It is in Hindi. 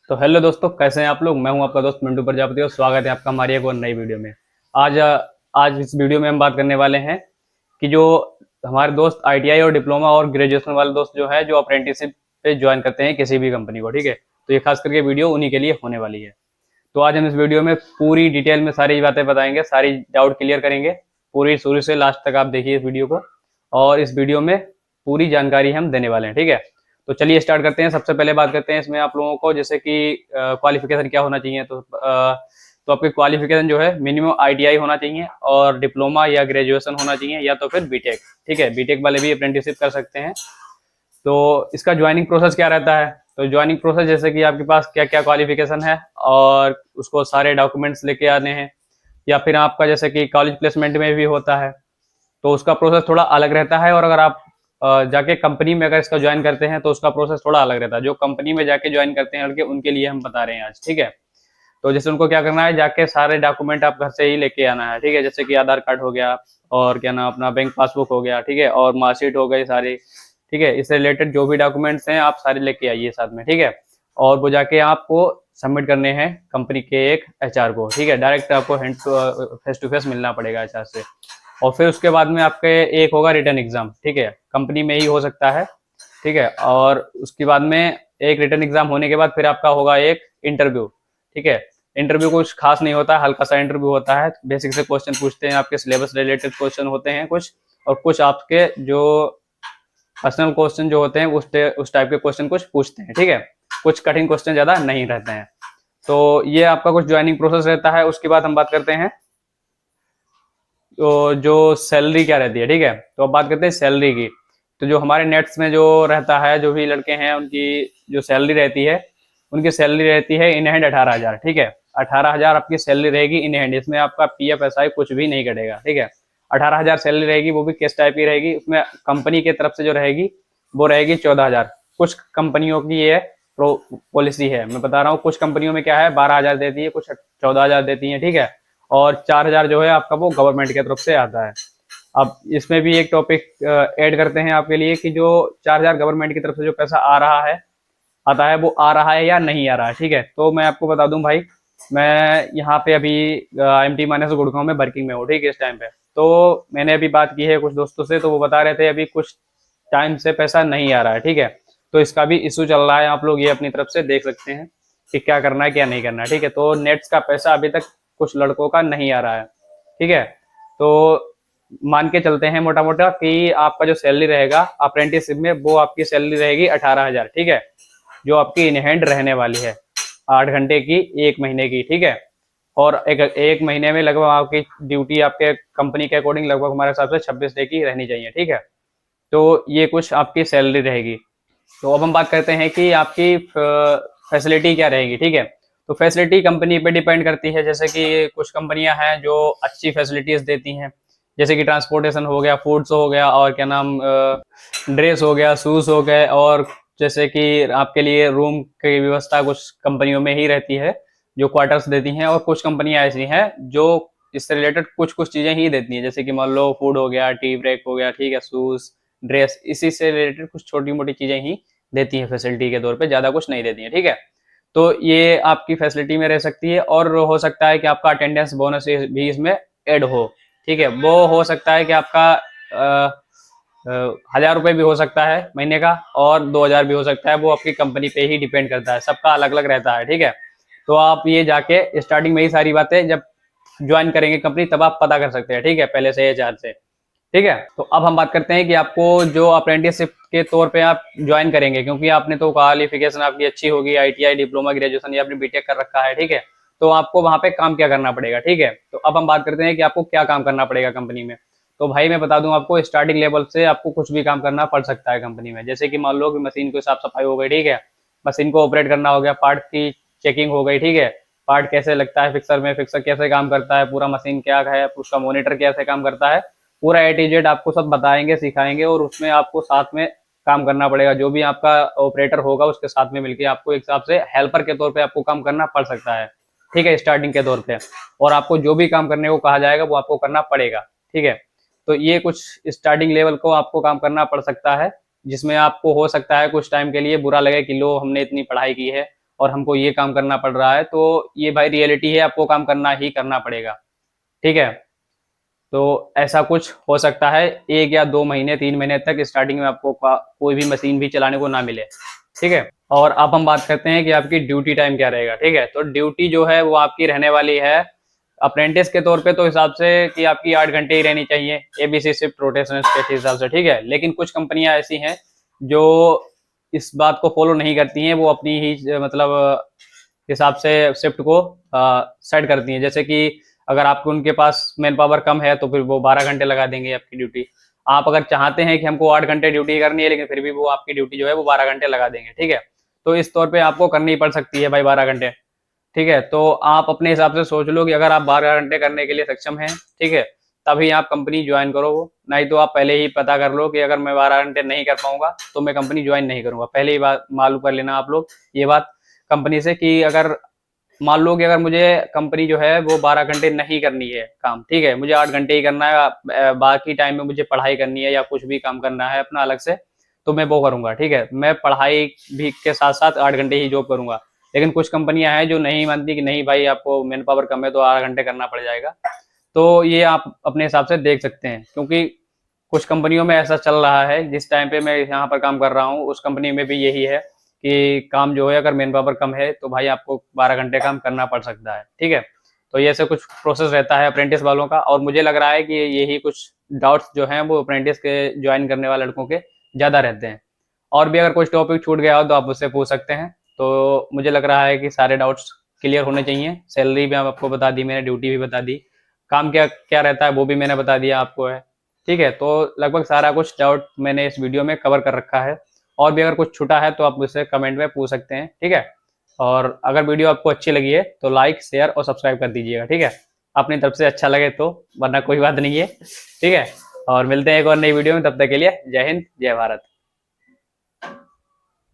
तो हेलो दोस्तों, कैसे हैं आप लोग। मैं हूं आपका दोस्त मिंटू प्रजापति और स्वागत है आपका हमारी एक और नई वीडियो में। आज आज इस वीडियो में हम बात करने वाले हैं कि जो हमारे दोस्त आईटीआई और डिप्लोमा और ग्रेजुएशन वाले दोस्त जो है जो अप्रेंटिसशिप पे ज्वाइन करते हैं किसी भी कंपनी को, ठीक है। तो ये खास करके वीडियो उन्हीं के लिए होने वाली है। तो आज हम इस वीडियो में पूरी डिटेल में सारी बातें बताएंगे, सारी डाउट क्लियर करेंगे। पूरी शुरू से लास्ट तक आप देखिए इस वीडियो को, और इस वीडियो में पूरी जानकारी हम देने वाले हैं, ठीक है। तो चलिए स्टार्ट करते हैं। सबसे पहले बात करते हैं इसमें आप लोगों को, जैसे कि क्वालिफिकेशन क्या होना चाहिए। तो आपके क्वालिफिकेशन जो है मिनिमम आईटीआई होना चाहिए और डिप्लोमा या ग्रेजुएशन होना चाहिए, या तो फिर बीटेक, ठीक है। बीटेक वाले भी अप्रेंटिसशिप कर सकते हैं। तो इसका ज्वाइनिंग प्रोसेस क्या रहता है। तो ज्वाइनिंग प्रोसेस जैसे कि आपके पास क्या क्या क्वालिफिकेशन है और उसको सारे डॉक्यूमेंट्स लेके आने हैं, या फिर आपका जैसे कि कॉलेज प्लेसमेंट में भी होता है तो उसका प्रोसेस थोड़ा अलग रहता है। और अगर आप जाके कंपनी में अगर इसका ज्वाइन करते हैं तो उसका प्रोसेस थोड़ा अलग रहता है। जो कंपनी में जाके ज्वाइन करते हैं लड़के, उनके लिए हम बता रहे हैं आज, ठीक है। तो जैसे उनको क्या करना है, जाके सारे डॉक्यूमेंट आप घर से ही लेके आना है, ठीक है। जैसे कि आधार कार्ड हो गया, और क्या नाम अपना बैंक पासबुक हो गया, ठीक है, और मार्कशीट हो गई सारी, ठीक है। इससे रिलेटेड जो भी डॉक्यूमेंट्स हैं आप सारे लेके आइए साथ में, ठीक है। और वो जाके आपको सबमिट करने हैं कंपनी के एक एचआर को, ठीक है। डायरेक्ट आपको फेस टू फेस मिलना पड़ेगा एचआर से। और फिर उसके बाद में आपके एक होगा रिटर्न एग्जाम, ठीक है। कंपनी में ही हो सकता है, ठीक है। और उसके बाद में एक रिटर्न एग्जाम होने के बाद फिर आपका होगा एक इंटरव्यू, ठीक है। इंटरव्यू कुछ खास नहीं होता है, हल्का सा इंटरव्यू होता है। बेसिक से क्वेश्चन पूछते हैं, आपके सिलेबस रिलेटेड क्वेश्चन होते हैं कुछ, और कुछ आपके जो पर्सनल क्वेश्चन जो होते हैं उस टाइप के क्वेश्चन कुछ पूछते हैं, ठीक है। कुछ कठिन क्वेश्चन ज्यादा नहीं रहते हैं। तो ये आपका कुछ ज्वाइनिंग प्रोसेस रहता है। उसके बाद हम बात करते हैं तो जो सैलरी क्या रहती है, ठीक है। तो अब बात करते हैं सैलरी की। तो जो हमारे नेट्स में जो रहता है, जो भी लड़के हैं उनकी जो सैलरी रहती है, उनकी सैलरी रहती है इन हैंड 18,000, ठीक है। 18,000 आपकी सैलरी रहेगी इन हैंड। इसमें आपका पीएफ एसआई कुछ भी नहीं कटेगा, ठीक है। 18,000 सैलरी रहेगी, वो भी किस टाइप की रहेगी, उसमें कंपनी की तरफ से जो रहेगी वो रहेगी 14,000। कुछ कंपनियों की ये पॉलिसी है, मैं बता रहा हूँ। कुछ कंपनियों में क्या है 12,000 देती है, कुछ 14,000 देती है, ठीक है। और 4,000 जो है आपका वो गवर्नमेंट की तरफ से आता है। अब इसमें भी एक टॉपिक ऐड करते हैं आपके लिए कि जो 4,000 गवर्नमेंट की तरफ से जो पैसा आ रहा है, आता है, वो आ रहा है या नहीं आ रहा है, ठीक है। तो मैं आपको बता दूं भाई, मैं यहाँ पे अभी IMT माइनस गुड़गांव में वर्किंग में हूँ, ठीक है, इस टाइम पे। तो मैंने अभी बात की है कुछ दोस्तों से, तो वो बता रहे थे अभी कुछ टाइम से पैसा नहीं आ रहा है, ठीक है। तो इसका भी इशू चल रहा है, आप लोग ये अपनी तरफ से देख सकते हैं कि क्या करना है क्या नहीं करना है, ठीक है। तो नेट्स का पैसा अभी तक कुछ लड़कों का नहीं आ रहा है, ठीक है। तो मान के चलते हैं मोटा मोटा कि आपका जो सैलरी रहेगा अप्रेंटिसशिप में, वो आपकी सैलरी रहेगी 18,000, ठीक है, जो आपकी इन हैंड रहने वाली है 8 घंटे की, 1 महीने की, ठीक है। और एक महीने में लगभग आपकी ड्यूटी आपके कंपनी के अकॉर्डिंग लगभग हमारे हिसाब से 26 डे की रहनी चाहिए, ठीक है। तो ये कुछ आपकी सैलरी रहेगी। तो अब हम बात करते हैं कि आपकी फैसिलिटी क्या रहेगी, ठीक है। तो फैसिलिटी कंपनी पे डिपेंड करती है। जैसे कि कुछ कंपनियां हैं जो अच्छी फैसिलिटीज देती हैं, जैसे कि ट्रांसपोर्टेशन हो गया, फूड्स हो गया, और क्या नाम ड्रेस हो गया, शूज हो गए, और जैसे कि आपके लिए रूम की व्यवस्था कुछ कंपनियों में ही रहती है जो क्वार्टर्स देती हैं। और कुछ कंपनियां ऐसी हैं जो इससे रिलेटेड कुछ कुछ चीजें ही देती हैं, जैसे कि मान लो फूड हो गया, टी ब्रेक हो गया, ठीक है, शूज, ड्रेस, इसी से रिलेटेड कुछ छोटी मोटी चीजें ही देती हैं फैसिलिटी के तौर पे, ज्यादा कुछ नहीं देती हैं, ठीक है। तो ये आपकी फैसिलिटी में रह सकती है। और हो सकता है कि आपका अटेंडेंस बोनस भी इसमें ऐड हो, ठीक है। वो हो सकता है कि आपका 1,000 रुपये भी हो सकता है महीने का, और 2,000 भी हो सकता है। वो आपकी कंपनी पे ही डिपेंड करता है, सबका अलग अलग रहता है, ठीक है। तो आप ये जाके स्टार्टिंग में ही सारी बातें जब ज्वाइन करेंगे कंपनी तब आप पता कर सकते हैं, ठीक है, पहले से एचआर से, ठीक है। तो अब हम बात करते हैं कि आपको जो अप्रेंटिसशिप के तौर पे आप ज्वाइन करेंगे, क्योंकि आपने तो क्वालिफिकेशन आपकी अच्छी होगी, आईटीआई, डिप्लोमा, ग्रेजुएशन या आपने बीटेक कर रखा है, ठीक है। तो आपको वहां पे काम क्या करना पड़ेगा, ठीक है। तो अब हम बात करते हैं कि आपको क्या काम करना पड़ेगा कंपनी में। तो भाई मैं बता दूं आपको, स्टार्टिंग लेवल से आपको कुछ भी काम करना पड़ सकता है कंपनी में। जैसे कि मान लो कि मशीन की साफ सफाई हो गई, ठीक है, मशीन को ऑपरेट करना हो गया, पार्ट की चेकिंग हो गई, ठीक है, पार्ट कैसे लगता है फिक्सर में, फिक्सर कैसे काम करता है, पूरा मशीन क्या है, उसका मॉनिटर कैसे काम करता है, पूरा A to Z आपको सब बताएंगे, सिखाएंगे। और उसमें आपको साथ में काम करना पड़ेगा। जो भी आपका ऑपरेटर होगा उसके साथ में मिलकर आपको एक हिसाब से हेल्पर के तौर पे आपको काम करना पड़ सकता है, ठीक है, स्टार्टिंग के तौर पे। और आपको जो भी काम करने को कहा जाएगा वो आपको करना पड़ेगा, ठीक है। तो ये कुछ स्टार्टिंग लेवल को आपको काम करना पड़ सकता है, जिसमें आपको हो सकता है कुछ टाइम के लिए बुरा लगे कि लो हमने इतनी पढ़ाई की है और हमको ये काम करना पड़ रहा है, तो ये भाई रियलिटी है, आपको काम करना ही करना पड़ेगा। ठीक है, तो ऐसा कुछ हो सकता है 1 या 2 महीने 3 महीने तक स्टार्टिंग में आपको कोई भी मशीन भी चलाने को ना मिले। ठीक है, और अब हम बात करते हैं कि आपकी ड्यूटी टाइम क्या रहेगा। ठीक है, तो ड्यूटी जो है वो आपकी रहने वाली है अप्रेंटिस के तौर पे तो हिसाब से कि आपकी 8 घंटे ही रहनी चाहिए, एबीसी शिफ्ट रोटेशनल के हिसाब से। ठीक है, लेकिन कुछ कंपनियां ऐसी हैं जो इस बात को फॉलो नहीं करती हैं, वो अपनी ही मतलब हिसाब से शिफ्ट को सेट करती हैं। जैसे कि अगर आपको उनके पास मैन पावर कम है तो फिर वो 12 घंटे लगा देंगे आपकी ड्यूटी। आप अगर चाहते हैं कि हमको 8 घंटे ड्यूटी करनी है, लेकिन फिर भी वो आपकी ड्यूटी जो है वो 12 घंटे लगा देंगे। ठीक है, तो इस तौर पे आपको करनी पड़ सकती है भाई 12 घंटे। ठीक है, तो आप अपने हिसाब से सोच लो कि अगर आप 12 घंटे करने के लिए सक्षम हैं, ठीक है, तभी आप कंपनी ज्वाइन करो। वो नहीं तो आप पहले ही पता कर लो कि अगर मैं 12 घंटे नहीं कर पाऊंगा तो मैं कंपनी ज्वाइन नहीं करूंगा। पहले ही बात मालूम कर लेना आप लोग ये बात कंपनी से कि अगर मान लो कि अगर मुझे कंपनी जो है वो 12 घंटे नहीं करनी है काम, ठीक है, मुझे 8 घंटे ही करना है, बाकी टाइम में मुझे पढ़ाई करनी है या कुछ भी काम करना है अपना अलग से, तो मैं वो करूंगा। ठीक है, मैं पढ़ाई भी के साथ साथ 8 घंटे ही जॉब करूंगा। लेकिन कुछ कंपनियां हैं जो नहीं मानती कि नहीं भाई आपको मैन पावर कम है तो 8 घंटे करना पड़ जाएगा। तो ये आप अपने हिसाब से देख सकते हैं, क्योंकि कुछ कंपनियों में ऐसा चल रहा है। जिस टाइम पे मैं यहाँ पर काम कर रहा हूँ उस कंपनी में भी यही है कि काम जो है अगर मैन पावर कम है तो भाई आपको 12 घंटे काम करना पड़ सकता है। ठीक है, तो ये ऐसे कुछ प्रोसेस रहता है अप्रेंटिस वालों का, और मुझे लग रहा है कि यही कुछ डाउट्स जो हैं वो अप्रेंटिस के ज्वाइन करने वाले लड़कों के ज़्यादा रहते हैं। और भी अगर कुछ टॉपिक छूट गया हो तो आप उससे पूछ सकते हैं। तो मुझे लग रहा है कि सारे डाउट्स क्लियर होने चाहिए। सैलरी भी आपको बता दी मैंने, ड्यूटी भी बता दी, काम क्या क्या रहता है वो भी मैंने बता दिया आपको है। ठीक है, तो लगभग सारा कुछ डाउट मैंने इस वीडियो में कवर कर रखा है। और भी अगर कुछ छूटा है तो आप मुझसे कमेंट में पूछ सकते हैं। ठीक है, और अगर वीडियो आपको अच्छी लगी है तो लाइक शेयर और सब्सक्राइब कर दीजिएगा। ठीक है, अपनी तरफ से अच्छा लगे तो, वरना कोई बात नहीं है। ठीक है, और मिलते हैं एक और नई वीडियो में, तब तक के लिए जय हिंद जय भारत।